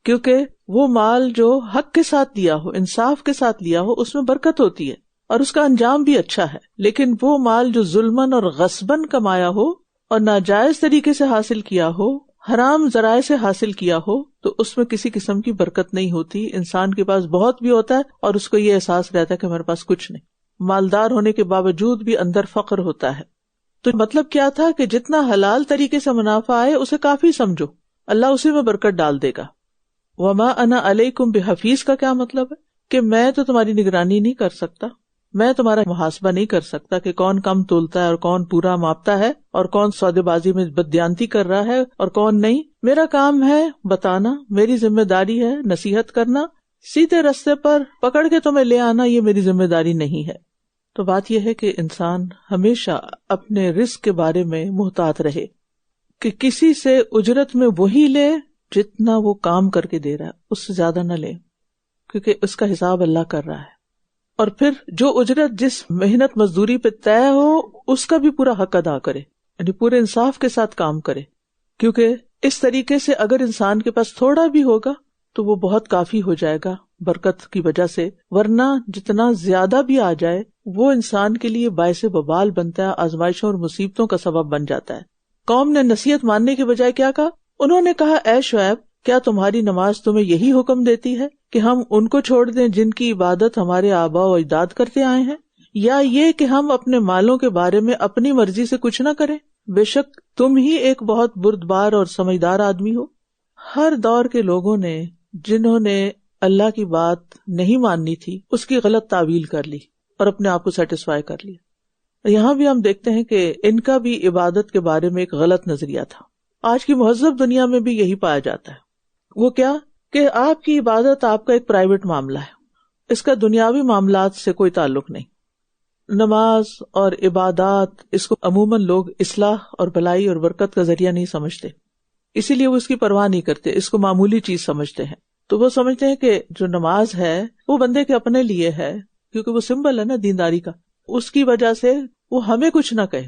کیونکہ وہ مال جو حق کے ساتھ لیا ہو، انصاف کے ساتھ لیا ہو، اس میں برکت ہوتی ہے اور اس کا انجام بھی اچھا ہے. لیکن وہ مال جو ظلمن اور غصبن کمایا ہو اور ناجائز طریقے سے حاصل کیا ہو، حرام ذرائع سے حاصل کیا ہو، تو اس میں کسی قسم کی برکت نہیں ہوتی. انسان کے پاس بہت بھی ہوتا ہے اور اس کو یہ احساس رہتا ہے کہ ہمارے پاس کچھ نہیں. مالدار ہونے کے باوجود بھی اندر فقر ہوتا ہے. تو مطلب کیا تھا کہ جتنا حلال طریقے سے منافع آئے اسے کافی سمجھو، اللہ اسی میں برکت ڈال دے گا. وما انا علیکم بحفیظ کا کیا مطلب ہے کہ میں تو تمہاری نگرانی نہیں کر سکتا، میں تمہارا محاسبہ نہیں کر سکتا کہ کون کم تولتا ہے اور کون پورا ماپتا ہے اور کون سودے بازی میں بددیانتی کر رہا ہے اور کون نہیں. میرا کام ہے بتانا، میری ذمہ داری ہے نصیحت کرنا، سیدھے راستے پر پکڑ کے تمہیں لے آنا یہ میری ذمہ داری نہیں ہے. تو بات یہ ہے کہ انسان ہمیشہ اپنے رزق کے بارے میں محتاط رہے کہ کسی سے اجرت میں وہی لے جتنا وہ کام کر کے دے رہا ہے، اس سے زیادہ نہ لے، کیونکہ اس کا حساب اللہ کر رہا ہے. اور پھر جو اجرت جس محنت مزدوری پہ طے ہو اس کا بھی پورا حق ادا کرے، یعنی پورے انصاف کے ساتھ کام کرے. کیونکہ اس طریقے سے اگر انسان کے پاس تھوڑا بھی ہوگا تو وہ بہت کافی ہو جائے گا برکت کی وجہ سے، ورنہ جتنا زیادہ بھی آ جائے وہ انسان کے لیے باعث وبال بنتا ہے، آزمائشوں اور مصیبتوں کا سبب بن جاتا ہے. قوم نے نصیحت ماننے کے بجائے کیا کہا؟ انہوں نے کہا اے شعیب کیا تمہاری نماز تمہیں یہی حکم دیتی ہے کہ ہم ان کو چھوڑ دیں جن کی عبادت ہمارے آباء و اجداد کرتے آئے ہیں، یا یہ کہ ہم اپنے مالوں کے بارے میں اپنی مرضی سے کچھ نہ کریں؟ بے شک تم ہی ایک بہت بردبار اور سمجھدار آدمی ہو۔ ہر دور کے لوگوں نے جنہوں نے اللہ کی بات نہیں ماننی تھی اس کی غلط تعویل کر لی اور اپنے آپ کو سیٹسفائی کر لیا۔ یہاں بھی ہم دیکھتے ہیں کہ ان کا بھی عبادت کے بارے میں ایک غلط نظریہ تھا۔ آج کی مہذب دنیا میں بھی یہی پایا جاتا ہے۔ وہ کیا کہ آپ کی عبادت آپ کا ایک پرائیویٹ معاملہ ہے، اس کا دنیاوی معاملات سے کوئی تعلق نہیں۔ نماز اور عبادات اس کو عموماً لوگ اصلاح اور بھلائی اور برکت کا ذریعہ نہیں سمجھتے، اسی لیے وہ اس کی پرواہ نہیں کرتے، اس کو معمولی چیز سمجھتے ہیں۔ تو وہ سمجھتے ہیں کہ جو نماز ہے وہ بندے کے اپنے لیے ہے، کیونکہ وہ سمبل ہے نا دینداری کا، اس کی وجہ سے وہ ہمیں کچھ نہ کہے،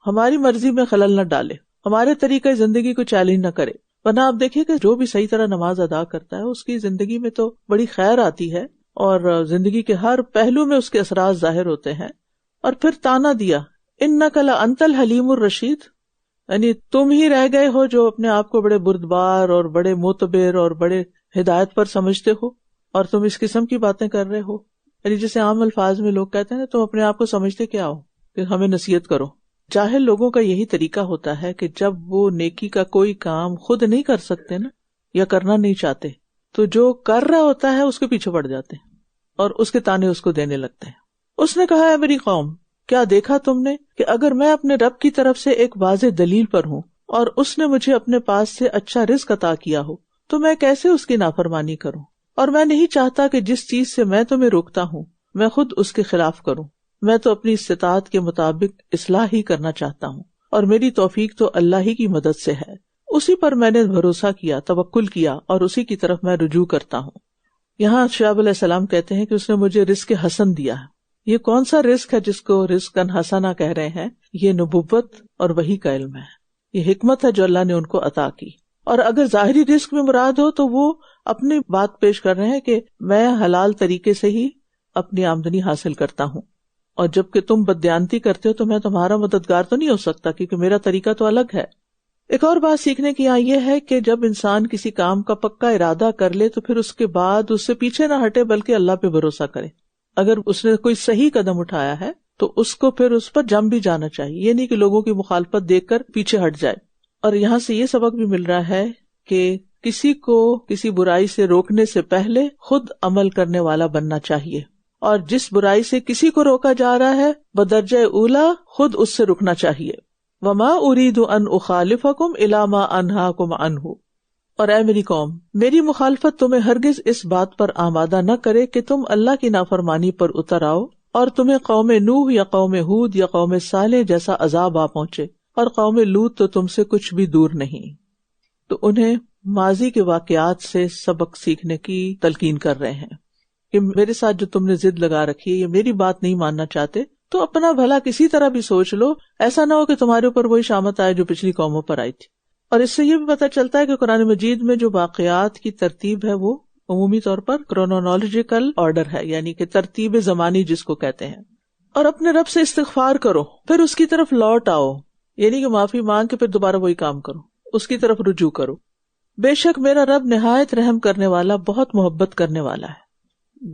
ہماری مرضی میں خلل نہ ڈالے، ہمارے طریقہ زندگی کو چیلنج نہ کرے۔ ورنہ آپ دیکھیں کہ جو بھی صحیح طرح نماز ادا کرتا ہے اس کی زندگی میں تو بڑی خیر آتی ہے اور زندگی کے ہر پہلو میں اس کے اثرات ظاہر ہوتے ہیں۔ اور پھر تانا دیا انک لانت الحلیم الرشید، یعنی تم ہی رہ گئے ہو جو اپنے آپ کو بڑے بردبار اور بڑے معتبر اور بڑے ہدایت پر سمجھتے ہو، اور تم اس قسم کی باتیں کر رہے ہو، یعنی جسے عام الفاظ میں لوگ کہتے ہیں تم اپنے آپ کو سمجھتے کیا ہو کہ ہمیں نصیحت کرو۔ جاہل لوگوں کا یہی طریقہ ہوتا ہے کہ جب وہ نیکی کا کوئی کام خود نہیں کر سکتے نا، یا کرنا نہیں چاہتے، تو جو کر رہا ہوتا ہے اس کے پیچھے پڑ جاتے ہیں اور اس کے تانے اس کو دینے لگتے ہیں۔ اس نے کہا ہے میری قوم کیا دیکھا تم نے کہ اگر میں اپنے رب کی طرف سے ایک واضح دلیل پر ہوں اور اس نے مجھے اپنے پاس سے اچھا رزق عطا کیا ہو تو میں کیسے اس کی نافرمانی کروں؟ اور میں نہیں چاہتا کہ جس چیز سے میں تمہیں روکتا ہوں میں خود اس کے خلاف کروں۔ میں تو اپنی استطاعت کے مطابق اصلاح ہی کرنا چاہتا ہوں، اور میری توفیق تو اللہ ہی کی مدد سے ہے۔ اسی پر میں نے بھروسہ کیا، توکل کیا، اور اسی کی طرف میں رجوع کرتا ہوں۔ یہاں شعیب علیہ السلام کہتے ہیں کہ اس نے مجھے رزق حسن دیا ہے۔ یہ کون سا رزق ہے جس کو رزق حسنہ کہہ رہے ہیں؟ یہ نبوت اور وحی کا علم ہے، یہ حکمت ہے جو اللہ نے ان کو عطا کی۔ اور اگر ظاہری رزق میں مراد ہو تو وہ اپنی بات پیش کر رہے ہیں کہ میں حلال طریقے سے ہی اپنی آمدنی حاصل کرتا ہوں، اور جبکہ تم بددیانتی کرتے ہو تو میں تمہارا مددگار تو نہیں ہو سکتا کیونکہ میرا طریقہ تو الگ ہے۔ ایک اور بات سیکھنے کی یہاں یہ ہے کہ جب انسان کسی کام کا پکا ارادہ کر لے تو پھر اس کے بعد اس سے پیچھے نہ ہٹے بلکہ اللہ پہ بھروسہ کرے۔ اگر اس نے کوئی صحیح قدم اٹھایا ہے تو اس کو پھر اس پر جم بھی جانا چاہیے، یہ نہیں کہ لوگوں کی مخالفت دیکھ کر پیچھے ہٹ جائے۔ اور یہاں سے یہ سبق بھی مل رہا ہے کہ کسی کو کسی برائی سے روکنے سے پہلے خود عمل کرنے والا بننا چاہیے، اور جس برائی سے کسی کو روکا جا رہا ہے بدرجہ اولا خود اس سے رکنا چاہیے۔ وما اريد ان اخالفكم الى ما انهاكم عنه، اور اے میری قوم میری مخالفت تمہیں ہرگز اس بات پر آمادہ نہ کرے کہ تم اللہ کی نافرمانی پر اتر آؤ اور تمہیں قوم نوح یا قوم ہود یا قوم صالح جیسا عذاب آ پہنچے، اور قوم لوط تو تم سے کچھ بھی دور نہیں۔ تو انہیں ماضی کے واقعات سے سبق سیکھنے کی تلقین کر رہے ہیں کہ میرے ساتھ جو تم نے ضد لگا رکھی ہے یا میری بات نہیں ماننا چاہتے تو اپنا بھلا کسی طرح بھی سوچ لو، ایسا نہ ہو کہ تمہارے اوپر وہی شامت آئے جو پچھلی قوموں پر آئی تھی۔ اور اس سے یہ بھی پتہ چلتا ہے کہ قرآن مجید میں جو واقعات کی ترتیب ہے وہ عمومی طور پر کرونالوجیکل آرڈر ہے، یعنی کہ ترتیب زمانی جس کو کہتے ہیں۔ اور اپنے رب سے استغفار کرو، پھر اس کی طرف لوٹ آؤ، یعنی کہ معافی مانگ کے پھر دوبارہ وہی کام کرو، اس کی طرف رجوع کرو۔ بے شک میرا رب نہایت رحم کرنے والا، بہت محبت کرنے والا ہے۔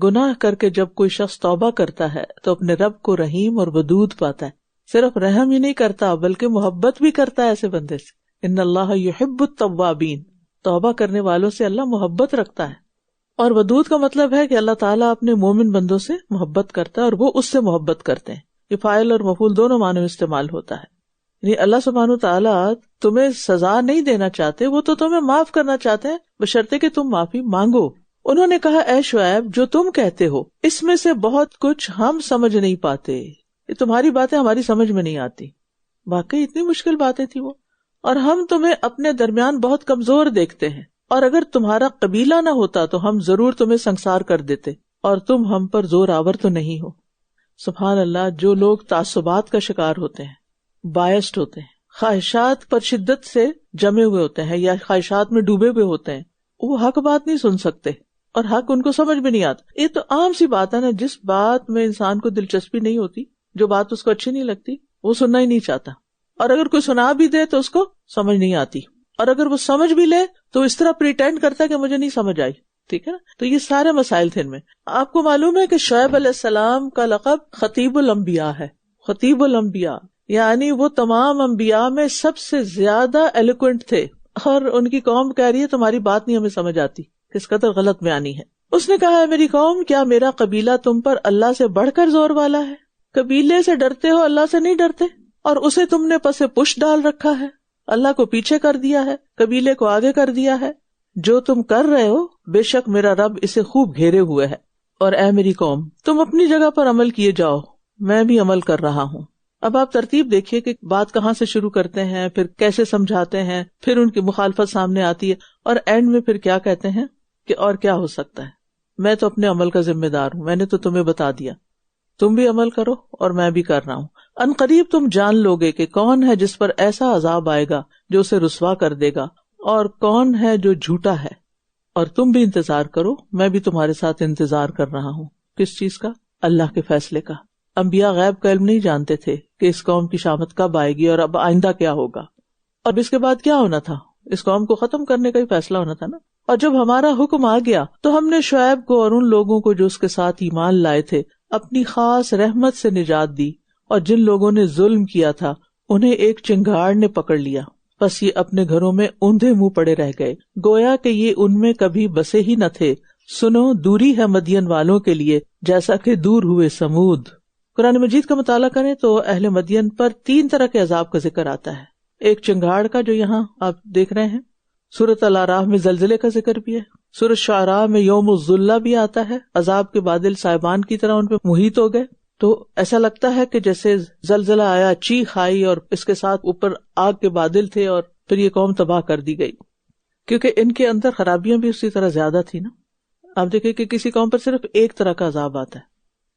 گناہ کر کے جب کوئی شخص توبہ کرتا ہے تو اپنے رب کو رحیم اور ودود پاتا ہے، صرف رحم ہی نہیں کرتا بلکہ محبت بھی کرتا ہے ایسے بندے سے۔ ان اللہ یحب التوابین، توبہ کرنے والوں سے اللہ محبت رکھتا ہے۔ اور ودود کا مطلب ہے کہ اللہ تعالیٰ اپنے مومن بندوں سے محبت کرتا ہے اور وہ اس سے محبت کرتے ہیں۔ یہ فاعل اور مفعول دونوں معنوں میں استعمال ہوتا ہے، یعنی اللہ سبحانہ وتعالیٰ تمہیں سزا نہیں دینا چاہتے، وہ تو تمہیں معاف کرنا چاہتے ہیں بشرطے کہ تم معافی مانگو۔ انہوں نے کہا اے شعیب جو تم کہتے ہو اس میں سے بہت کچھ ہم سمجھ نہیں پاتے، یہ تمہاری باتیں ہماری سمجھ میں نہیں آتی۔ واقعی اتنی مشکل باتیں تھی وہ، اور ہم تمہیں اپنے درمیان بہت کمزور دیکھتے ہیں، اور اگر تمہارا قبیلہ نہ ہوتا تو ہم ضرور تمہیں سنسار کر دیتے، اور تم ہم پر زور آور تو نہیں ہو۔ سبحان اللہ، جو لوگ تعصبات کا شکار ہوتے ہیں، بائسڈ ہوتے ہیں، خواہشات پر شدت سے جمے ہوئے ہوتے ہیں یا خواہشات میں ڈوبے ہوئے ہوتے ہیں، وہ حق بات نہیں سن سکتے اور حق ان کو سمجھ میں نہیں آتا۔ یہ تو عام سی بات ہے نا، جس بات میں انسان کو دلچسپی نہیں ہوتی، جو بات اس کو اچھی نہیں لگتی، وہ سننا ہی نہیں چاہتا۔ اور اگر کوئی سنا بھی دے تو اس کو سمجھ نہیں آتی، اور اگر وہ سمجھ بھی لے تو اس طرح پریٹینڈ کرتا ہے کہ مجھے نہیں سمجھ آئی. ٹھیک ہے نا. تو یہ سارے مسائل تھے ان میں. آپ کو معلوم ہے کہ شعیب علیہ السلام کا لقب خطیب الانبیاء ہے. خطیب الانبیاء یعنی وہ تمام انبیاء میں سب سے زیادہ ایلوکوینٹ تھے، اور ان کی قوم کہہ رہی ہے تمہاری بات نہیں ہمیں سمجھ آتی، کس قدر غلط بیانی ہے. اس نے کہا ہے میری قوم کیا میرا قبیلہ تم پر اللہ سے بڑھ کر زور والا ہے؟ قبیلے سے ڈرتے ہو، اللہ سے نہیں ڈرتے، اور اسے تم نے پس پش ڈال رکھا ہے، اللہ کو پیچھے کر دیا ہے، قبیلے کو آگے کر دیا ہے. جو تم کر رہے ہو بے شک میرا رب اسے خوب گھیرے ہوئے ہے. اور اے میری قوم تم اپنی جگہ پر عمل کیے جاؤ، میں بھی عمل کر رہا ہوں. اب آپ ترتیب دیکھیے کہ بات کہاں سے شروع کرتے ہیں، پھر کیسے سمجھاتے ہیں، پھر ان کی مخالفت سامنے آتی ہے، اور اینڈ میں پھر کیا کہتے ہیں کہ اور کیا ہو سکتا ہے، میں تو اپنے عمل کا ذمہ دار ہوں، میں نے تو تمہیں بتا دیا، تم بھی عمل کرو اور میں بھی کر رہا ہوں. ان قریب تم جان لوگے کہ کون ہے جس پر ایسا عذاب آئے گا جو اسے رسوا کر دے گا، اور کون ہے جو جھوٹا ہے. اور تم بھی انتظار کرو، میں بھی تمہارے ساتھ انتظار کر رہا ہوں. کس چیز کا؟ اللہ کے فیصلے کا. انبیاء غیب کا علم نہیں جانتے تھے کہ اس قوم کی شامت کب آئے گی اور اب آئندہ کیا ہوگا، اور اس کے بعد کیا ہونا تھا. اس قوم کو ختم کرنے کا ہی فیصلہ ہونا تھا نا. اور جب ہمارا حکم آ گیا تو ہم نے شعیب کو اور ان لوگوں کو جو اس کے ساتھ ایمان لائے تھے اپنی خاص رحمت سے نجات دی، اور جن لوگوں نے ظلم کیا تھا انہیں ایک چنگاڑ نے پکڑ لیا، بس یہ اپنے گھروں میں اوندھے منہ پڑے رہ گئے، گویا کہ یہ ان میں کبھی بسے ہی نہ تھے. سنو دوری ہے مدین والوں کے لیے جیسا کہ دور ہوئے سمود. قرآن مجید کا مطالعہ کریں تو اہل مدین پر 3 طرح کے عذاب کا ذکر آتا ہے. ایک چنگاڑ کا جو یہاں آپ دیکھ رہے ہیں، سورۃ الاعراف میں زلزلے کا ذکر بھی ہے، سورۃ شعراء میں یوم الظلہ بھی آتا ہے، عذاب کے بادل صائبان کی طرح ان پہ محیط ہو گئے. تو ایسا لگتا ہے کہ جیسے زلزلہ آیا، چیخ آئی، اور اس کے ساتھ اوپر آگ کے بادل تھے، اور پھر یہ قوم تباہ کر دی گئی، کیونکہ ان کے اندر خرابیاں بھی اسی طرح زیادہ تھی نا. آپ دیکھیں کہ کسی قوم پر صرف ایک طرح کا عذاب آتا ہے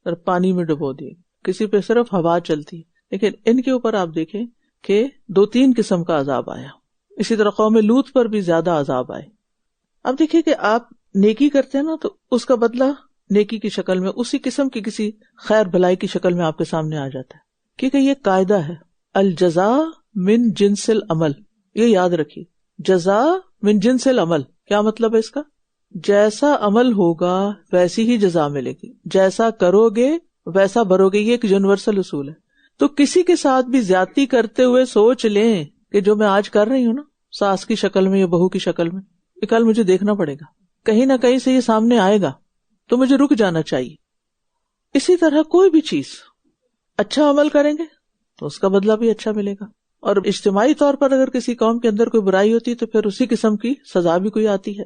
اور پانی میں ڈبو دیے، کسی پہ صرف ہوا چلتی ہے، لیکن ان کے اوپر آپ دیکھیں کہ 2-3 قسم کا عذاب آیا. اسی طرح قوم لوط پر بھی زیادہ عذاب آئے. اب دیکھیں کہ آپ نیکی کرتے ہیں نا تو اس کا بدلہ نیکی کی شکل میں اسی قسم کی کسی خیر بھلائی کی شکل میں آپ کے سامنے آ جاتا ہے، کیونکہ یہ قاعدہ ہے الجزاء من جنس العمل. یہ یاد رکھیے، جزاء من جنس العمل کیا مطلب ہے اس کا؟ جیسا عمل ہوگا ویسی ہی جزا ملے گی، جیسا کرو گے ویسا بھرو گے. یہ ایک یونیورسل اصول ہے. تو کسی کے ساتھ بھی زیادتی کرتے ہوئے سوچ لیں کہ جو میں آج کر رہی ہوں نا، ساس کی شکل میں یا بہو کی شکل میں، یہ کل مجھے دیکھنا پڑے گا، کہیں نہ کہیں سے یہ سامنے آئے گا، تو مجھے رک جانا چاہیے. اسی طرح کوئی بھی چیز اچھا عمل کریں گے تو اس کا بدلہ بھی اچھا ملے گا، اور اجتماعی طور پر اگر کسی قوم کے اندر کوئی برائی ہوتی ہے تو پھر اسی قسم کی سزا بھی کوئی آتی ہے.